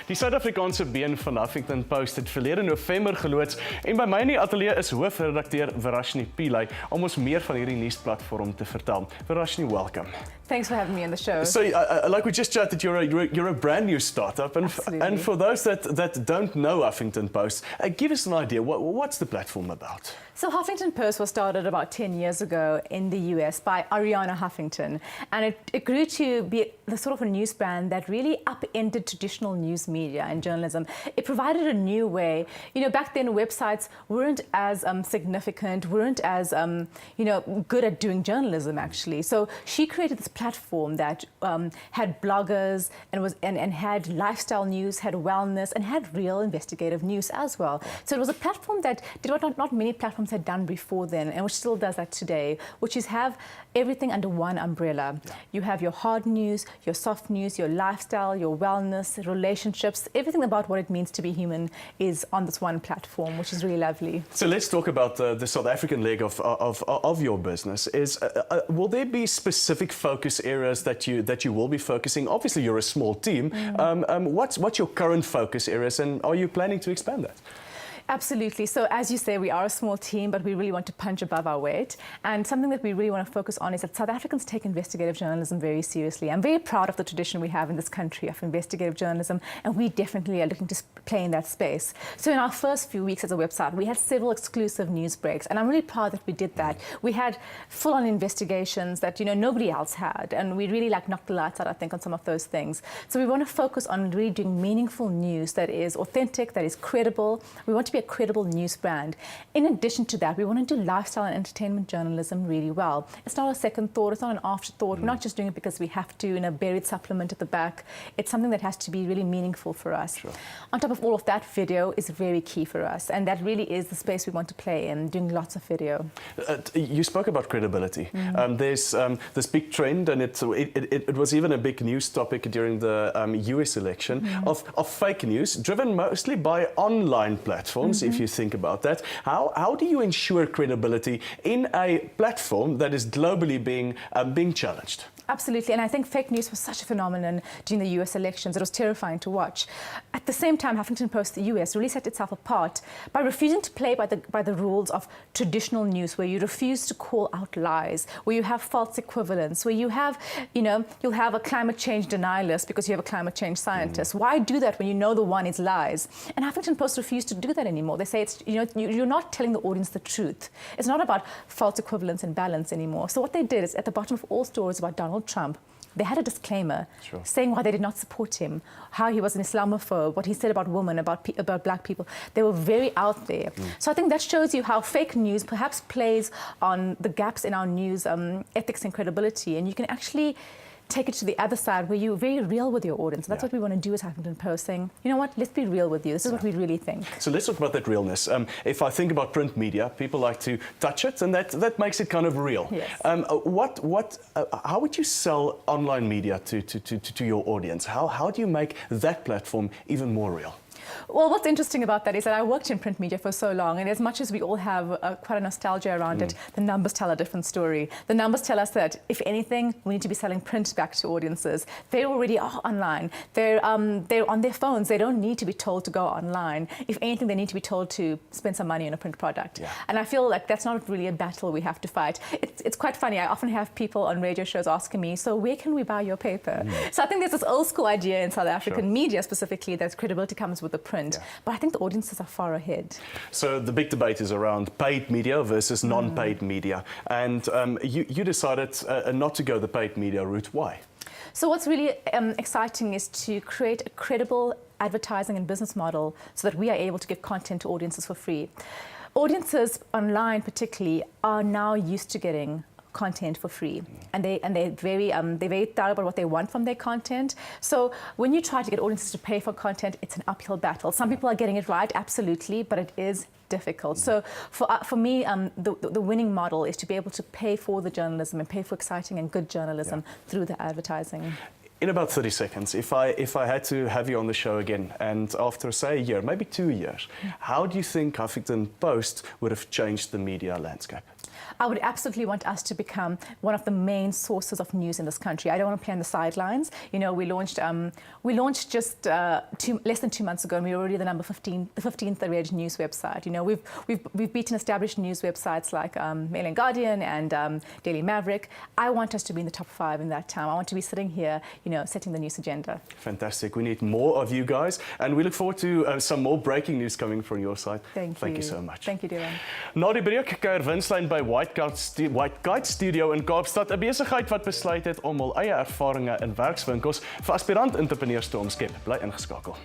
Die Suid-Afrikaanse been van Huffington Post het verlede November geloods en by my in die ateljee is Hoofredakteur Verashni Pillay om ons meer van hierdie nuusplatform te vertel. Verashni, welcome. Thanks for having me on the show. So, like we just chatted, you're a brand new startup, and for those that don't know Huffington Post, give us an idea. What's the platform about? So Huffington Post was started about 10 years ago in the US by Ariana Huffington, and it grew to be the sort of a news brand that really upended traditional news media and journalism. It provided a new way. You know, back then websites weren't as significant, weren't as good at doing journalism actually. So she created this platform that had bloggers and had lifestyle news, had wellness, and had real investigative news as well. So it was a platform that did what not many platforms had done before then, and which still does that today, which is have everything under one umbrella. Yeah. You have your hard news, your soft news, your lifestyle, your wellness, relationships, everything about what it means to be human is on this one platform, which is really lovely. So let's talk about the South African leg of your business. Will there be specific focus areas that you will be focusing? Obviously, you're a small team. What's your current focus areas, and are you planning to expand that? Absolutely. So as you say, we are a small team, but we really want to punch above our weight. And something that we really want to focus on is that South Africans take investigative journalism very seriously. I'm very proud of the tradition we have in this country of investigative journalism, and we definitely are looking to play in that space. So in our first few weeks as a website, we had several exclusive news breaks, and I'm really proud that we did that. We had full-on investigations that nobody else had, and we really knocked the lights out, I think, on some of those things. So we want to focus on really doing meaningful news that is authentic, that is credible. We want to be a credible news brand. In addition to that, we want to do lifestyle and entertainment journalism really well. It's not a second thought, it's not an afterthought. We're not just doing it because we have to in a buried supplement at the back. It's something that has to be really meaningful for us. Sure. On top of all of that, video is very key for us, and that really is the space we want to play in, doing lots of video. You spoke about credibility. There's this big trend, and it was even a big news topic during the US election, of fake news, driven mostly by online platforms. If you think about that, how do you ensure credibility in a platform that is globally being challenged? Absolutely, and I think fake news was such a phenomenon during the US elections. It was terrifying to watch. At the same time, Huffington Post, the US, really set itself apart by refusing to play by the rules of traditional news, where you refuse to call out lies, where you have false equivalence, where you have, you'll have a climate change denialist because you have a climate change scientist. Why do that when you know the one is lies? And Huffington Post refused to do that anymore. They say it's, you're not telling the audience the truth. It's not about false equivalence and balance anymore. So what they did is, at the bottom of all stories about Donald Trump, they had a disclaimer saying why they did not support him, how he was an Islamophobe, what he said about women, about black people. They were very out there. So I think that shows you how fake news perhaps plays on the gaps in our news ethics and credibility, and you can actually take it to the other side where you're very real with your audience. That's what we want to do as Huffington Post, saying, you know what, let's be real with you. This is what we really think. So let's talk about that realness. If I think about print media, people like to touch it, and that makes it kind of real. Yes. How would you sell online media to your audience? How do you make that platform even more real? Well, what's interesting about that is that I worked in print media for so long, and as much as we all have quite a nostalgia around it, the numbers tell a different story. The numbers tell us that, if anything, we need to be selling print back to audiences. They already are online. They're on their phones. They don't need to be told to go online. If anything, they need to be told to spend some money on a print product. Yeah. And I feel like that's not really a battle we have to fight. It's quite funny. I often have people on radio shows asking me, so where can we buy your paper? So I think there's this old school idea in South African media specifically that credibility comes with the print, but I think the audiences are far ahead. So the big debate is around paid media versus non-paid media, and you decided not to go the paid media route. Why? So what's really exciting is to create a credible advertising and business model so that we are able to give content to audiences for free. Audiences online particularly are now used to getting content for free, and they're very thorough about what they want from their content. So when you try to get audiences to pay for content, it's an uphill battle. Some people are getting it right, absolutely, but it is difficult. So for me, the winning model is to be able to pay for the journalism and pay for exciting and good journalism through the advertising. In about 30 seconds, if I had to have you on the show again, and after, say, a year, maybe 2 years, how do you think Huffington Post would have changed the media landscape? I would absolutely want us to become one of the main sources of news in this country. I don't want to play on the sidelines. You know, we launched just less than 2 months ago, and we were already the number 15, the 15th rated news website. You know, we've beaten established news websites like Mail and Guardian and Daily Maverick. I want us to be in the top 5 in that time. I want to be sitting here, you know, setting the news agenda. Fantastic. We need more of you guys, and we look forward to some more breaking news coming from your side. Thank you so much. Thank you, Dylan. Na die breek kuier Winslyn by White Kite Studio in Kaapstad, 'n besigheid wat besluit het om hul eie ervarings in werkswinkels vir aspirant entrepreneurs te omskep. Bly ingeskakel.